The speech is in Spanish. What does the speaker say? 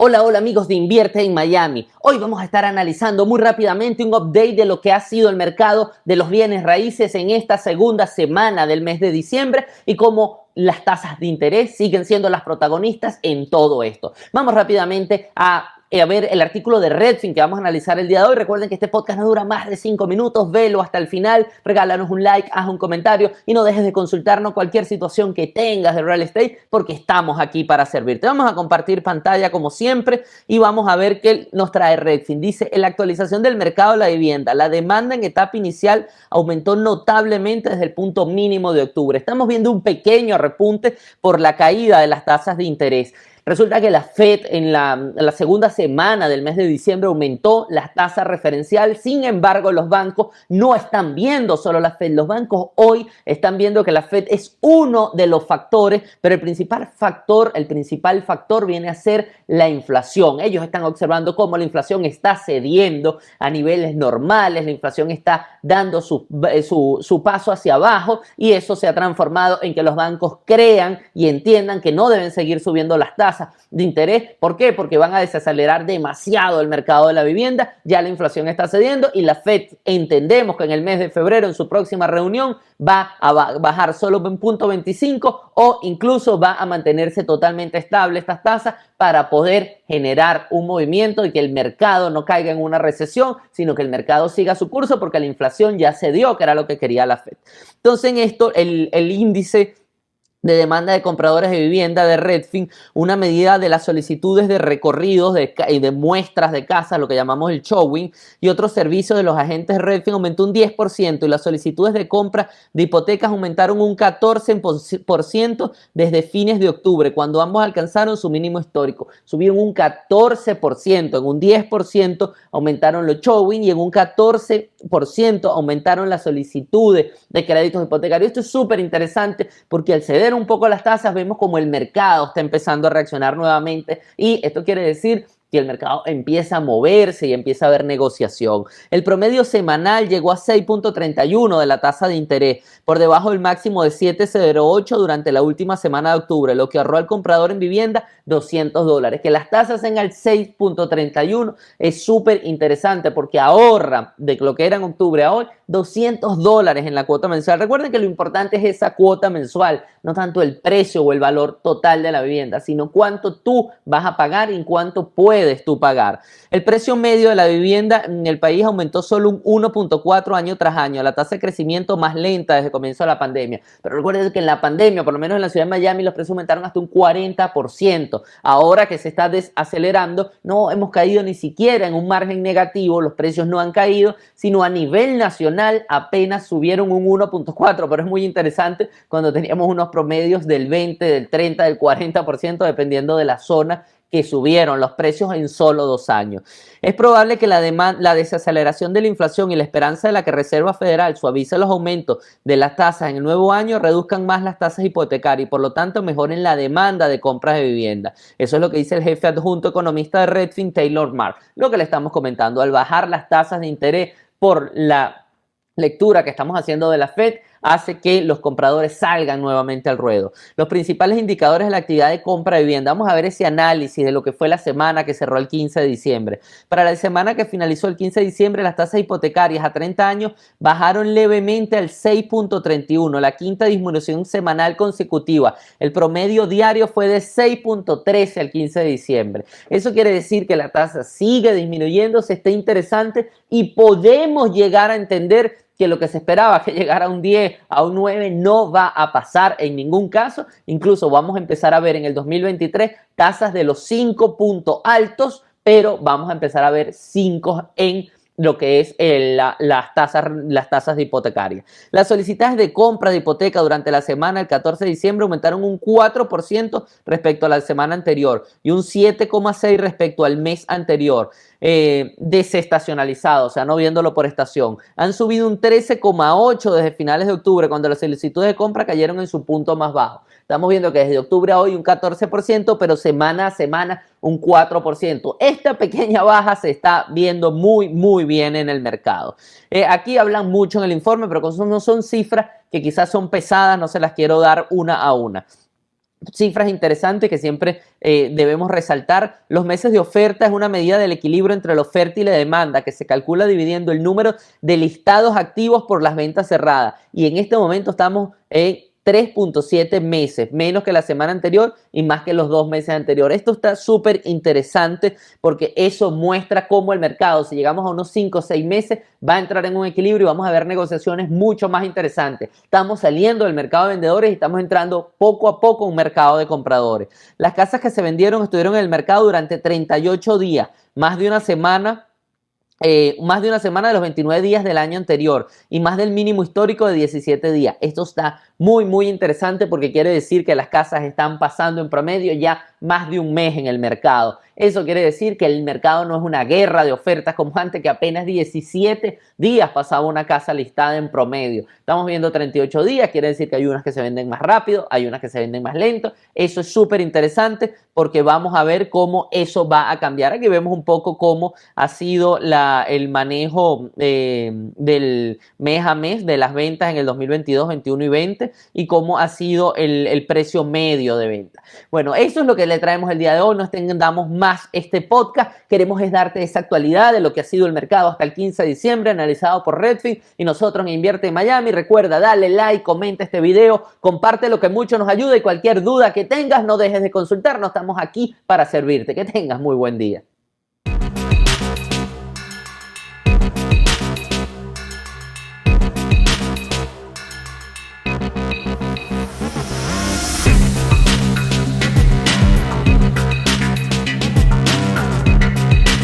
Hola, hola amigos de Invierte en Miami. Hoy vamos a estar analizando muy rápidamente un update de lo que ha sido el mercado de los bienes raíces en esta segunda semana del mes de diciembre y cómo las tasas de interés siguen siendo las protagonistas en todo esto. Vamos rápidamente a ver el artículo de Redfin que vamos a analizar el día de hoy. Recuerden que este podcast no dura más de 5 minutos, velo hasta el final, regálanos un like, haz un comentario y no dejes de consultarnos cualquier situación que tengas de real estate porque estamos aquí para servirte. Vamos a compartir pantalla como siempre y vamos a ver qué nos trae Redfin. Dice, en la actualización del mercado de la vivienda, la demanda en etapa inicial aumentó notablemente desde el punto mínimo de octubre. Estamos viendo un pequeño repunte por la caída de las tasas de interés. Resulta que la Fed en la segunda semana del mes de diciembre aumentó las tasas referenciales. Sin embargo, los bancos no están viendo solo la Fed. Los bancos hoy están viendo que la Fed es uno de los factores, pero el principal factor viene a ser la inflación. Ellos están observando cómo la inflación está cediendo a niveles normales. La inflación está dando su paso hacia abajo y eso se ha transformado en que los bancos crean y entiendan que no deben seguir subiendo las tasas de interés. ¿Por qué? Porque van a desacelerar demasiado el mercado de la vivienda, ya la inflación está cediendo y la Fed entendemos que en el mes de febrero en su próxima reunión va a bajar solo un punto 25 o incluso va a mantenerse totalmente estable estas tasas para poder generar un movimiento y que el mercado no caiga en una recesión, sino que el mercado siga su curso porque la inflación ya cedió, que era lo que quería la Fed. Entonces en esto el índice de demanda de compradores de vivienda de Redfin, una medida de las solicitudes de recorridos y de muestras de casas, lo que llamamos el showing, y otros servicios de los agentes Redfin aumentó un 10% y las solicitudes de compra de hipotecas aumentaron un 14% desde fines de octubre, cuando ambos alcanzaron su mínimo histórico. Subieron un 14%, en un 10% aumentaron los showing y en un 14% aumentaron las solicitudes de créditos hipotecarios. Esto es súper interesante porque al ceder un poco las tasas vemos como el mercado está empezando a reaccionar nuevamente y esto quiere decir que el mercado empieza a moverse y empieza a haber negociación. El promedio semanal llegó a 6.31 de la tasa de interés, por debajo del máximo de 7.08 durante la última semana de octubre, lo que ahorró al comprador en vivienda $200. Que las tasas en el 6.31 es súper interesante porque ahorra de lo que era en octubre a hoy $200 en la cuota mensual. Recuerden que lo importante es esa cuota mensual, no tanto el precio o el valor total de la vivienda, sino cuánto tú vas a pagar y cuánto puedes tú pagar. El precio medio de la vivienda en el país aumentó solo un 1.4 año tras año, la tasa de crecimiento más lenta desde el comienzo de la pandemia. Pero recuerden que en la pandemia, por lo menos en la ciudad de Miami, los precios aumentaron hasta un 40%. Ahora que se está desacelerando, no hemos caído ni siquiera en un margen negativo, los precios no han caído, sino a nivel nacional apenas subieron un 1.4, pero es muy interesante cuando teníamos unos promedios del 20, del 30, del 40%, dependiendo de la zona que subieron los precios en solo 2 años. Es probable que la desaceleración de la inflación y la esperanza de la que Reserva Federal suavice los aumentos de las tasas en el nuevo año reduzcan más las tasas hipotecarias y por lo tanto mejoren la demanda de compras de vivienda. Eso es lo que dice el jefe adjunto economista de Redfin, Taylor Marr. Lo que le estamos comentando, al bajar las tasas de interés por la lectura que estamos haciendo de la Fed, hace que los compradores salgan nuevamente al ruedo. Los principales indicadores de la actividad de compra de vivienda. Vamos a ver ese análisis de lo que fue la semana que cerró el 15 de diciembre. Para la semana que finalizó el 15 de diciembre, las tasas hipotecarias a 30 años bajaron levemente al 6.31, la quinta disminución semanal consecutiva. El promedio diario fue de 6.13 al 15 de diciembre. Eso quiere decir que la tasa sigue disminuyendo, se está interesante y podemos llegar a entender que lo que se esperaba, que llegara a un 10, a un 9, no va a pasar en ningún caso. Incluso vamos a empezar a ver en el 2023 tasas de los 5 puntos altos, pero vamos a empezar a ver 5 en lo que es las tasas de hipotecarias. Las solicitudes de compra de hipoteca durante la semana del 14 de diciembre aumentaron un 4% respecto a la semana anterior y un 7,6% respecto al mes anterior. Desestacionalizado, o sea, no viéndolo por estación. Han subido un 13,8% desde finales de octubre, cuando las solicitudes de compra cayeron en su punto más bajo. Estamos viendo que desde octubre a hoy un 14%, pero semana a semana un 4%. Esta pequeña baja se está viendo muy bien en el mercado. Aquí hablan mucho en el informe, pero no son cifras que quizás son pesadas, no se las quiero dar una a una. cifras interesantes que siempre debemos resaltar. Los meses de oferta es una medida del equilibrio entre la oferta y la demanda que se calcula dividiendo el número de listados activos por las ventas cerradas. Y en este momento estamos en 3.7 meses, menos que la semana anterior y más que los 2 meses anteriores. Esto está súper interesante porque eso muestra cómo el mercado, si llegamos a unos 5 o 6 meses, va a entrar en un equilibrio y vamos a ver negociaciones mucho más interesantes. Estamos saliendo del mercado de vendedores y estamos entrando poco a poco a un mercado de compradores. Las casas que se vendieron estuvieron en el mercado durante 38 días, más de una semana de los 29 días del año anterior y más del mínimo histórico de 17 días. Esto está muy interesante porque quiere decir que las casas están pasando en promedio ya más de un mes en el mercado. Eso quiere decir que el mercado no es una guerra de ofertas como antes, que apenas 17 días pasaba una casa listada en promedio. Estamos viendo 38 días, quiere decir que hay unas que se venden más rápido, hay unas que se venden más lento. Eso es súper interesante porque vamos a ver cómo eso va a cambiar. Aquí vemos un poco cómo ha sido el manejo del mes a mes de las ventas en el 2022, 21 y 20 y cómo ha sido el precio medio de venta. Bueno, eso es lo que le traemos el día de hoy. No extendamos más este podcast. Queremos es darte esa actualidad de lo que ha sido el mercado hasta el 15 de diciembre, analizado por Redfin y nosotros en Invierte en Miami. Recuerda, dale like, comenta este video, comparte lo que mucho nos ayuda y cualquier duda que tengas, no dejes de consultarnos. Estamos aquí para servirte. Que tengas muy buen día.